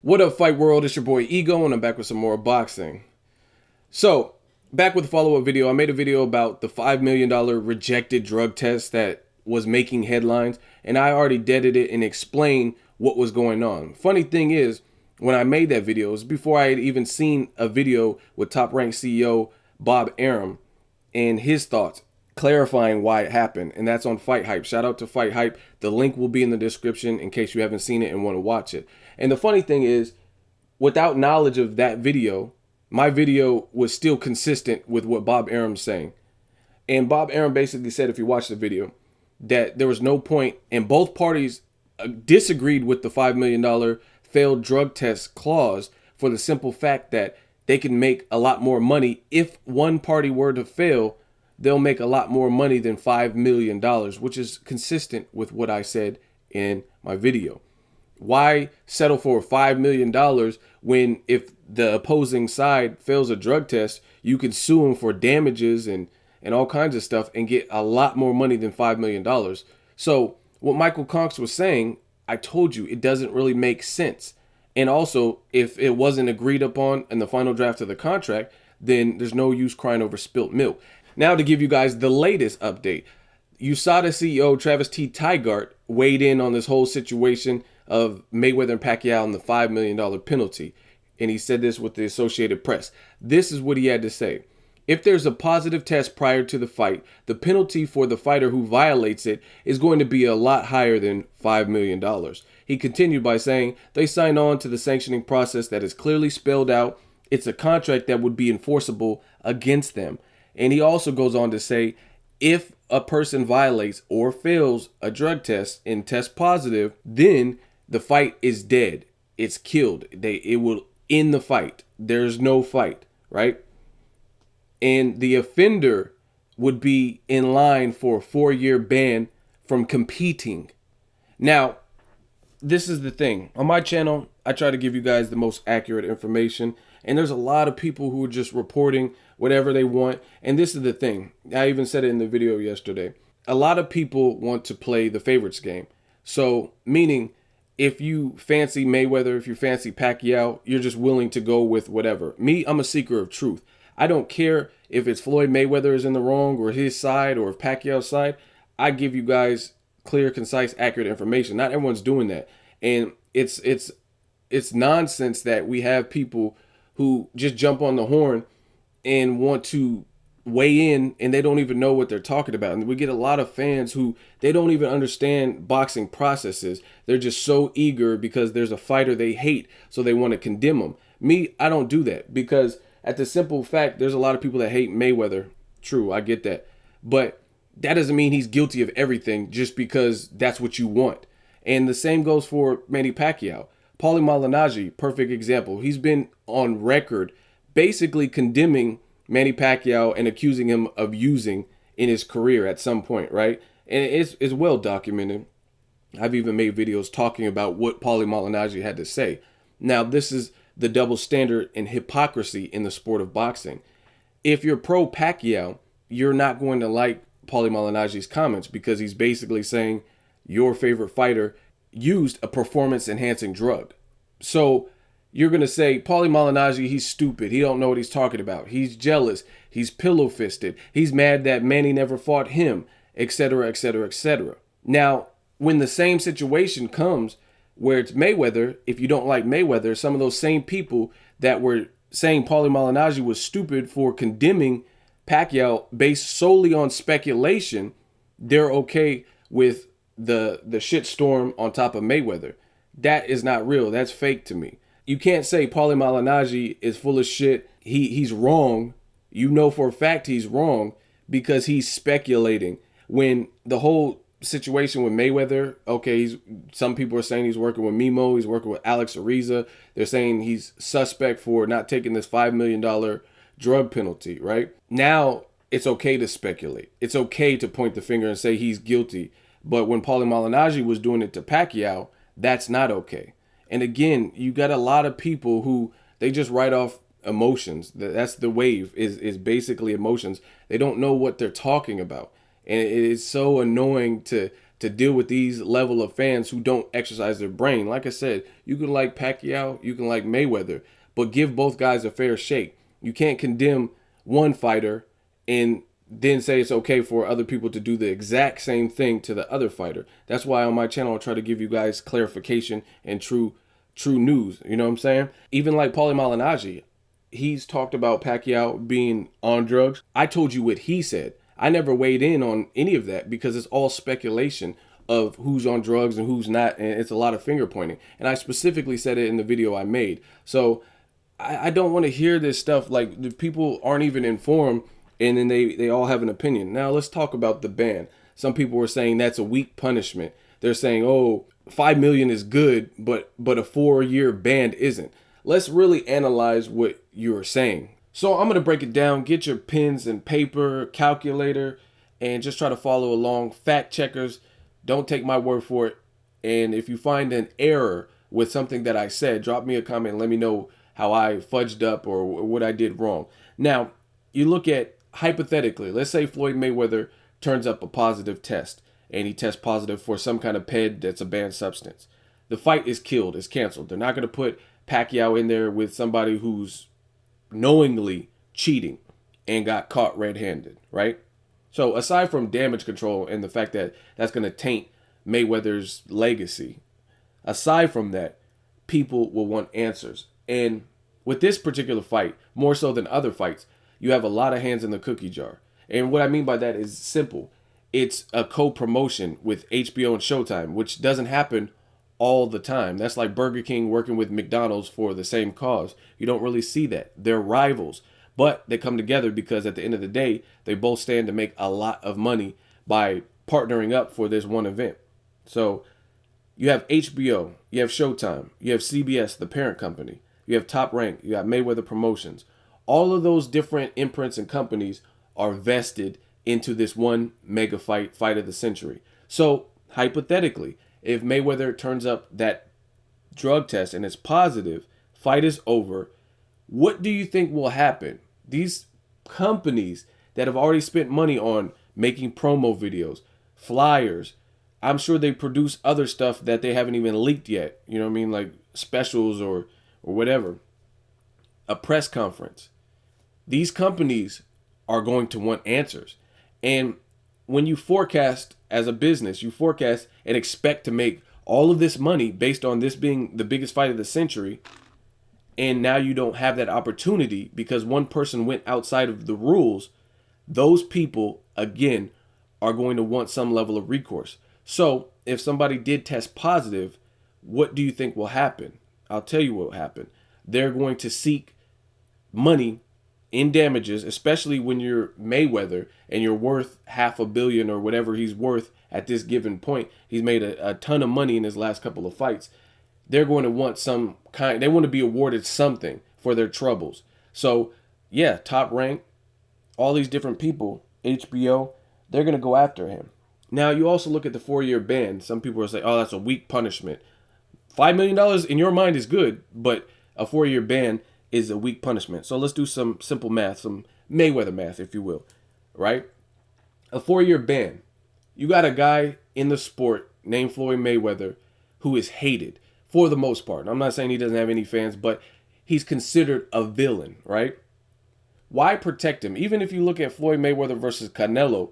What up, Fight World? It's your boy Ego, and I'm back with some more boxing. So, back with a follow-up video. I made a video about the $5 million rejected drug test that was making headlines, and I already deaded it and explained what was going on. Funny thing is, when I made that video, it was before I had even seen a video with top-ranked CEO Bob Arum and his thoughts, clarifying why it happened, and that's on Fight Hype. Shout out to Fight Hype. The link will be in the description in case you haven't seen it and want to watch it. And the funny thing is, without knowledge of that video, my video was still consistent with what Bob Arum's saying. And Bob Arum basically said, if you watch the video, that there was no point, and both parties disagreed with the $5 million failed drug test clause for the simple fact that they can make a lot more money. If one party were to fail, they'll make a lot more money than $5 million, which is consistent with what I said in my video. Why settle for $5 million when if the opposing side fails a drug test, you can sue them for damages and all kinds of stuff and get a lot more money than $5 million. So what Michael Conks was saying, I told you, it doesn't really make sense. And also, if it wasn't agreed upon in the final draft of the contract, then there's no use crying over spilt milk. Now to give you guys the latest update, USADA CEO Travis T. Tygart weighed in on this whole situation of Mayweather and Pacquiao and the $5 million penalty. And he said this with the Associated Press. This is what he had to say. If there's a positive test prior to the fight, the penalty for the fighter who violates it is going to be a lot higher than $5 million. He continued by saying they signed on to the sanctioning process that is clearly spelled out. It's a contract that would be enforceable against them. And he also goes on to say, if a person violates or fails a drug test and tests positive, then the fight is dead. It's killed. It will end the fight. There's no fight, right? And the offender would be in line for a 4-year ban from competing. Now, this is the thing. On my channel, I try to give you guys the most accurate information. And there's a lot of people who are just reporting whatever they want. And this is the thing. I even said it in the video yesterday. A lot of people want to play the favorites game. So, meaning, if you fancy Mayweather, if you fancy Pacquiao, you're just willing to go with whatever. Me, I'm a seeker of truth. I don't care if it's Floyd Mayweather is in the wrong or his side or Pacquiao's side. I give you guys clear, concise, accurate information. Not everyone's doing that. And it's nonsense that we have people who just jump on the horn and want to weigh in and they don't even know what they're talking about. And we get a lot of fans who they don't even understand boxing processes. They're just so eager because there's a fighter they hate, so they want to condemn them. Me, I don't do that because at the simple fact, there's a lot of people that hate Mayweather. True, I get that. But that doesn't mean he's guilty of everything just because that's what you want. And the same goes for Manny Pacquiao. Paulie Malignaggi, perfect example. He's been on record basically condemning Manny Pacquiao and accusing him of using in his career at some point, right? And it's well documented. I've even made videos talking about what Paulie Malignaggi had to say. Now, this is the double standard and hypocrisy in the sport of boxing. If you're pro Pacquiao, you're not going to like Paulie Malignaggi's comments because he's basically saying your favorite fighter used a performance-enhancing drug. So you're going to say, Paulie Malignaggi, he's stupid. He don't know what he's talking about. He's jealous. He's pillow-fisted. He's mad that Manny never fought him, etc., etc., etc. Now, when the same situation comes where it's Mayweather, if you don't like Mayweather, some of those same people that were saying Paulie Malignaggi was stupid for condemning Pacquiao based solely on speculation, they're okay with the shitstorm on top of Mayweather. That is not real. That's fake to me. You can't say Paulie Malignaggi is full of shit. He's wrong. You know for a fact he's wrong because he's speculating. When the whole situation with Mayweather, okay, some people are saying he's working with Mimo, he's working with Alex Ariza. They're saying he's suspect for not taking this $5 million drug penalty, right? Now it's okay to speculate. It's okay to point the finger and say he's guilty. But when Paulie Malignaggi was doing it to Pacquiao, that's not okay. And again, you got a lot of people who they just write off emotions. That's the wave is basically emotions. They don't know what they're talking about. And it is so annoying to to deal with these level of fans who don't exercise their brain. Like I said, you can like Pacquiao, you can like Mayweather, but give both guys a fair shake. You can't condemn one fighter and then say it's okay for other people to do the exact same thing to the other fighter. That's why on my channel I try to give you guys clarification and true news. You know what I'm saying? Even like Paulie Malignaggi, he's talked about Pacquiao being on drugs. I told you what he said. I never weighed in on any of that because it's all speculation of who's on drugs and who's not, and it's a lot of finger pointing. And I specifically said it in the video I made. So I don't want to hear this stuff. Like, the people aren't even informed, and then they all have an opinion. Now let's talk about the ban. Some people were saying that's a weak punishment. They're saying, oh, 5 million is good, but a 4-year ban isn't. Let's really analyze what you're saying. So I'm going to break it down. Get your pens and paper, calculator, and just try to follow along. Fact checkers, don't take my word for it. And if you find an error with something that I said, drop me a comment and let me know how I fudged up or what I did wrong. Now, you look at hypothetically, let's say Floyd Mayweather turns up a positive test and he tests positive for some kind of PED that's a banned substance. The fight is killed, is canceled. They're not going to put Pacquiao in there with somebody who's knowingly cheating and got caught red-handed, right? So aside from damage control and the fact that that's going to taint Mayweather's legacy, aside from that, people will want answers. And with this particular fight, more so than other fights, you have a lot of hands in the cookie jar. And what I mean by that is simple. It's a co-promotion with HBO and Showtime, which doesn't happen all the time. That's like Burger King working with McDonald's for the same cause. You don't really see that. They're rivals, but they come together because at the end of the day, they both stand to make a lot of money by partnering up for this one event. So you have HBO, you have Showtime, you have CBS, the parent company, you have Top Rank, you have Mayweather Promotions. All of those different imprints and companies are vested into this one mega fight of the century. So hypothetically, if Mayweather turns up that drug test and it's positive, fight is over, what do you think will happen? These companies that have already spent money on making promo videos, flyers, I'm sure they produce other stuff that they haven't even leaked yet. You know what I mean? Like specials or whatever. A press conference. These companies are going to want answers. And when you forecast as a business, you forecast and expect to make all of this money based on this being the biggest fight of the century, and now you don't have that opportunity because one person went outside of the rules, those people, again, are going to want some level of recourse. So if somebody did test positive, what do you think will happen? I'll tell you what will happen. They're going to seek money in damages, especially when you're Mayweather and you're worth $500 million or whatever he's worth at this given point. He's made a ton of money in his last couple of fights. They're going to want they want to be awarded something for their troubles. So yeah, Top Rank, all these different people, HBO, they're going to go after him. Now you also look at the 4-year ban. Some people will say, oh, that's a weak punishment. $5 million in your mind is good, but a 4-year ban is a weak punishment. So let's do some simple math, some Mayweather math, if you will, right? A 4-year ban. You got a guy in the sport named Floyd Mayweather who is hated for the most part. I'm not saying he doesn't have any fans, but he's considered a villain, right? Why protect him? Even if you look at Floyd Mayweather versus Canelo,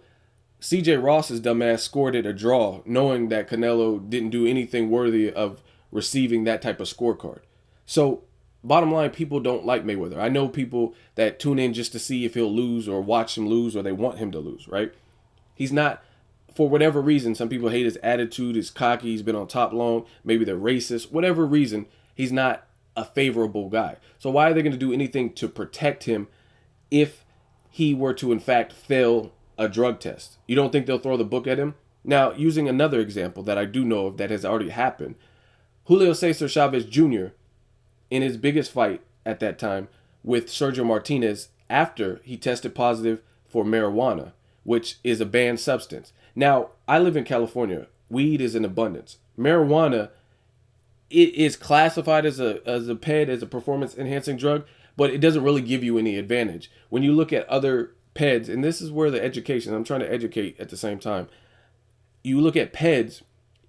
CJ Ross's dumbass scored it a draw, knowing that Canelo didn't do anything worthy of receiving that type of scorecard. So bottom line, people don't like Mayweather. I know people that tune in just to see if he'll lose or watch him lose or they want him to lose, right? He's not, for whatever reason, some people hate his attitude, he's cocky, he's been on top long, maybe they're racist, whatever reason, he's not a favorable guy. So why are they going to do anything to protect him if he were to, in fact, fail a drug test? You don't think they'll throw the book at him? Now, using another example that I do know of that has already happened, Julio Cesar Chavez Jr., in his biggest fight at that time with Sergio Martinez after he tested positive for marijuana, which is a banned substance. Now, I live in California. Weed is in abundance. Marijuana, it is classified as a PED, as a performance-enhancing drug, but it doesn't really give you any advantage. When you look at other PEDs, and this is where the education, I'm trying to educate at the same time. you look at PEDs,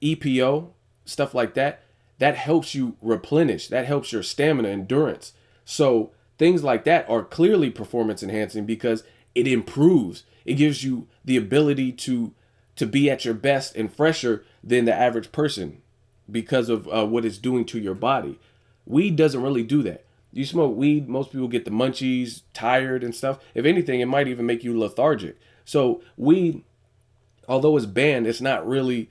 EPO, stuff like that, that helps you replenish. That helps your stamina, endurance. So things like that are clearly performance enhancing because it improves. It gives you the ability to be at your best and fresher than the average person because of what it's doing to your body. Weed doesn't really do that. You smoke weed, most people get the munchies, tired and stuff. If anything, it might even make you lethargic. So weed, although it's banned, it's not really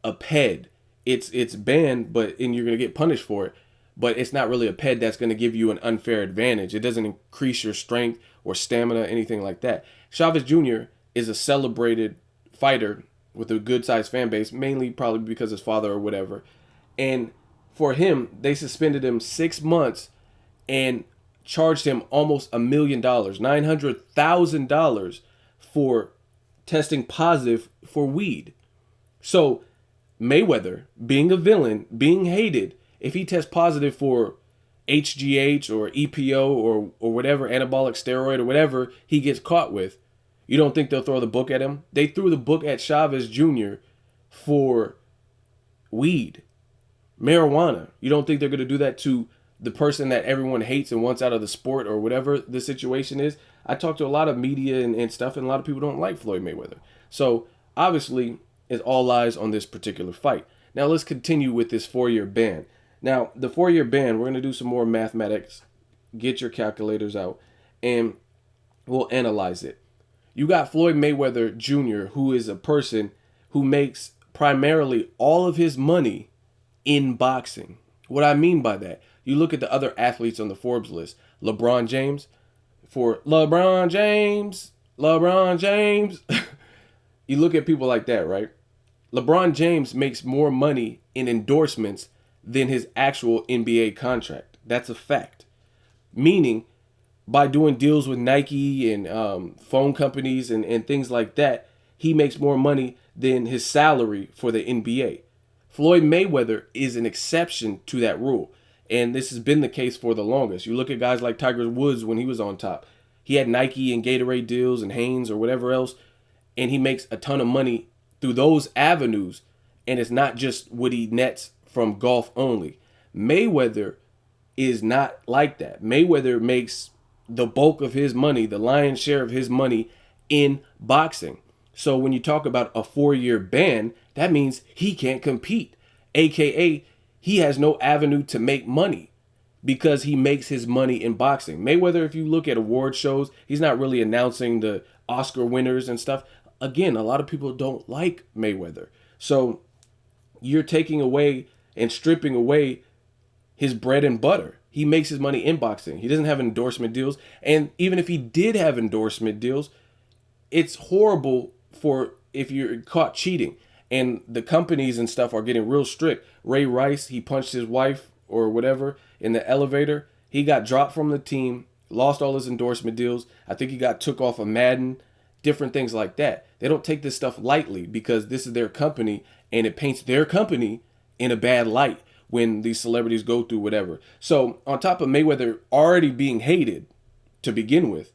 a PED. It's banned, and you're gonna get punished for it. But it's not really a PED that's gonna give you an unfair advantage. It doesn't increase your strength or stamina, anything like that. Chavez Jr. is a celebrated fighter with a good sized fan base, mainly probably because his father or whatever. And for him, they suspended him 6 months and charged him almost $1 million, $900,000 for testing positive for weed. So Mayweather, being a villain, being hated, if he tests positive for HGH or EPO or whatever anabolic steroid or whatever he gets caught with, you don't think they'll throw the book at him? They threw the book at Chavez Jr. for weed, marijuana. You don't think they're going to do that to the person that everyone hates and wants out of the sport or whatever the situation is? I talk to a lot of media and stuff, and a lot of people don't like Floyd Mayweather. So obviously, it's all eyes on this particular fight. Now let's continue with this 4-year ban. Now, the 4-year ban, we're going to do some more mathematics. Get your calculators out, and we'll analyze it. You got Floyd Mayweather Jr., who is a person who makes primarily all of his money in boxing. What I mean by that, you look at the other athletes on the Forbes list. LeBron James, LeBron James. You look at people like that, right? LeBron James makes more money in endorsements than his actual NBA contract. That's a fact. Meaning, by doing deals with Nike and phone companies and things like that, he makes more money than his salary for the NBA. Floyd Mayweather is an exception to that rule. And this has been the case for the longest. You look at guys like Tiger Woods when he was on top. He had Nike and Gatorade deals and Hanes or whatever else. And he makes a ton of money through those avenues. And it's not just what he nets from golf only. Mayweather is not like that. Mayweather makes the bulk of his money, the lion's share of his money in boxing. So when you talk about a 4-year ban, that means he can't compete. AKA, he has no avenue to make money because he makes his money in boxing. Mayweather, if you look at award shows, he's not really announcing the Oscar winners and stuff. Again, a lot of people don't like Mayweather. So you're taking away and stripping away his bread and butter. He makes his money in boxing. He doesn't have endorsement deals. And even if he did have endorsement deals, it's horrible for if you're caught cheating. And the companies and stuff are getting real strict. Ray Rice, he punched his wife or whatever in the elevator. He got dropped from the team, lost all his endorsement deals. I think he got took off of Madden, different things like that. They don't take this stuff lightly because this is their company and it paints their company in a bad light when these celebrities go through whatever. So on top of Mayweather already being hated to begin with,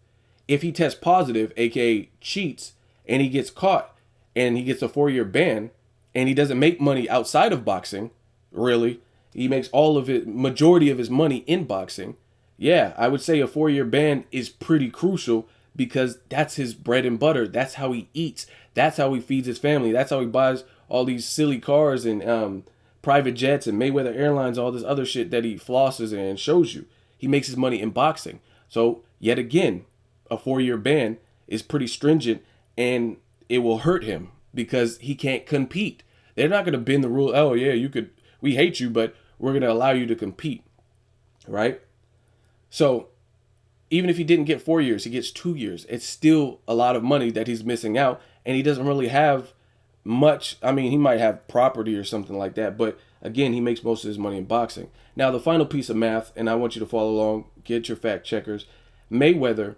if he tests positive, aka cheats, and he gets caught and he gets a 4-year ban and he doesn't make money outside of boxing, really, he makes all of it, majority of his money in boxing. Yeah, I would say a 4-year ban is pretty crucial because that's his bread and butter. That's how he eats. That's how he feeds his family. That's how he buys all these silly cars and private jets and Mayweather Airlines, all this other shit that he flosses and shows you. He makes his money in boxing. So yet again, a 4-year ban is pretty stringent and it will hurt him because he can't compete. They're not going to bend the rule. Oh yeah, we hate you, but we're going to allow you to compete. Right? So even if he didn't get 4 years, he gets 2 years. It's still a lot of money that he's missing out. And he doesn't really have much. I mean, he might have property or something like that. But again, he makes most of his money in boxing. Now, the final piece of math, and I want you to follow along, get your fact checkers. Mayweather,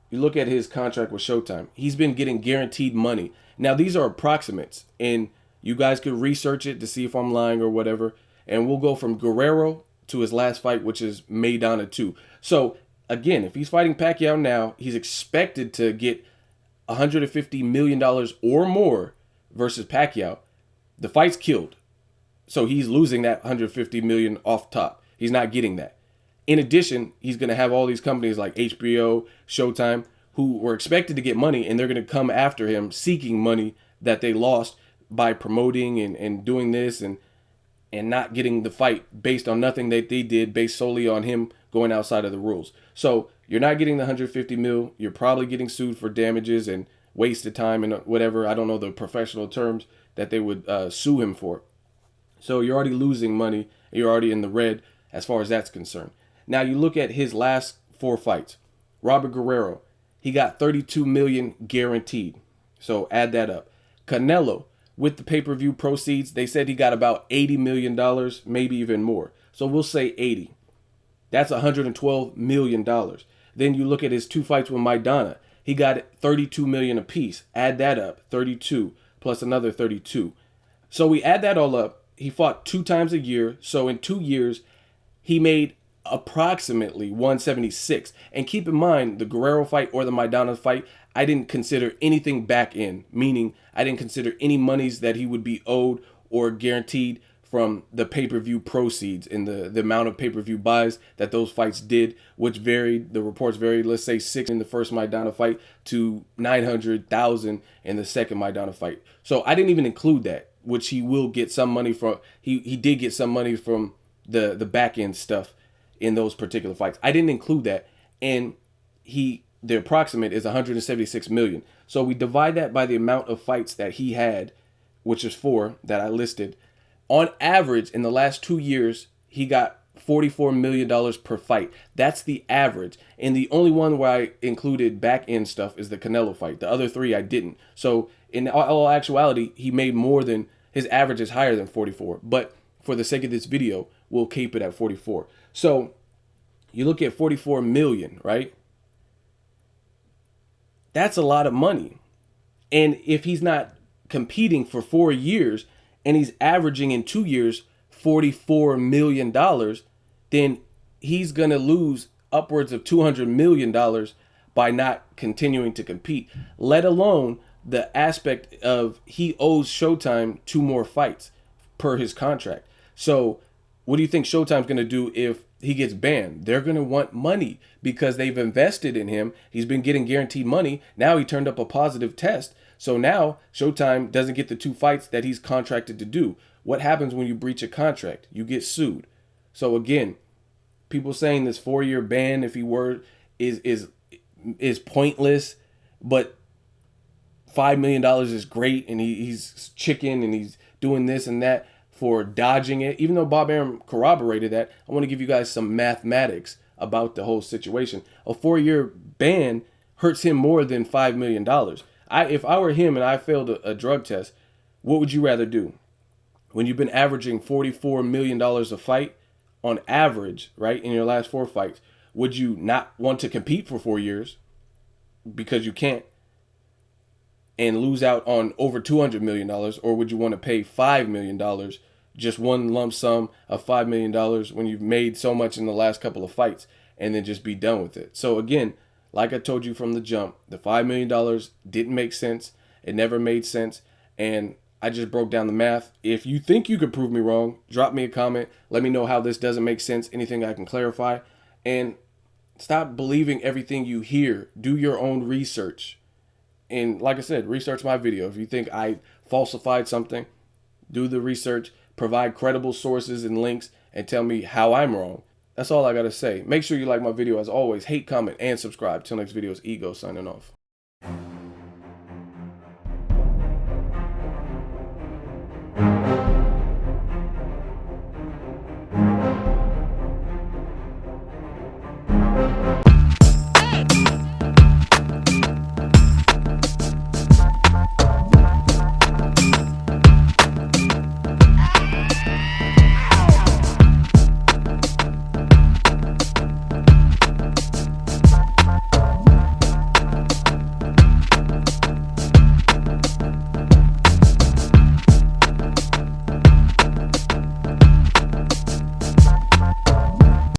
you look at his contract with Showtime. He's been getting guaranteed money. Now, these are approximates. And you guys could research it to see if I'm lying or whatever. And we'll go from Guerrero to his last fight, which is Maidana 2. So, again, if he's fighting Pacquiao now, he's expected to get $150 million or more versus Pacquiao, the fight's killed. So he's losing that 150 million off top. He's not getting that. In addition, he's going to have all these companies like HBO, Showtime, who were expected to get money, and they're going to come after him seeking money that they lost by promoting and doing this and not getting the fight based on nothing that they did, based solely on him going outside of the rules. So you're not getting the 150 mil. You're probably getting sued for damages and wasted time and whatever. I don't know the professional terms that they would sue him for. So you're already losing money. You're already in the red as far as that's concerned. Now you look at his last 4 fights. Robert Guerrero, he got 32 million guaranteed. So add that up. Canelo, with the pay-per-view proceeds, they said he got about $80 million, maybe even more. So we'll say 80. That's $112 million. Then you look at his 2 fights with Maidana. He got 32 million apiece. Add that up, 32 plus another 32. So we add that all up. He fought 2 times a year. So in 2 years, he made approximately 176. And keep in mind, the Guerrero fight or the Maidana fight, I didn't consider anything back in, meaning I didn't consider any monies that he would be owed or guaranteed from the pay-per-view proceeds and the amount of pay-per-view buys that those fights did, which varied. The reports varied, let's say 6 in the first Maidana fight to 900,000 in the second Maidana fight. So I didn't even include that, which he will get some money from. He did get some money from the back end stuff in those particular fights. I didn't include that, and the approximate is 176 million. So we divide that by the amount of fights that he had, which is 4 that I listed. On average, in the last 2 years, he got $44 million per fight. That's the average. And the only one where I included back end stuff is the Canelo fight. The other 3 I didn't. So in all actuality, he made more than, his average is higher than 44. But for the sake of this video, we'll keep it at 44. So you look at 44 million, right? That's a lot of money. And if he's not competing for 4 years and he's averaging in 2 years $44 million, then he's going to lose upwards of $200 million by not continuing to compete, let alone the aspect of he owes Showtime 2 more fights per his contract. So what do you think Showtime's going to do if he gets banned? They're going to want money because they've invested in him. He's been getting guaranteed money. Now he turned up a positive test. So now Showtime doesn't get the 2 fights that he's contracted to do. What happens when you breach a contract? You get sued. So again, people saying this 4-year ban, if he were, is pointless, but $5 million is great, and he's chicken and he's doing this and that for dodging it. Even though Bob Arum corroborated that, I want to give you guys some mathematics about the whole situation. A 4-year ban hurts him more than $5 million. If I were him and I failed a drug test, what would you rather do? When you've been averaging $44 million a fight on average, right, in your last 4 fights, would you not want to compete for 4 years because you can't and lose out on over $200 million, or would you want to pay $5 million, just one lump sum of $5 million when you've made so much in the last couple of fights, and then just be done with it? So again, like I told you from the jump, the $5 million didn't make sense. It never made sense. And I just broke down the math. If you think you could prove me wrong, drop me a comment. Let me know how this doesn't make sense, anything I can clarify. And stop believing everything you hear. Do your own research. And like I said, research my video. If you think I falsified something, do the research, provide credible sources and links, and tell me how I'm wrong. That's all I got to say. Make sure you like my video as always. Hate, comment, and subscribe. Till next video, it's Ego signing off.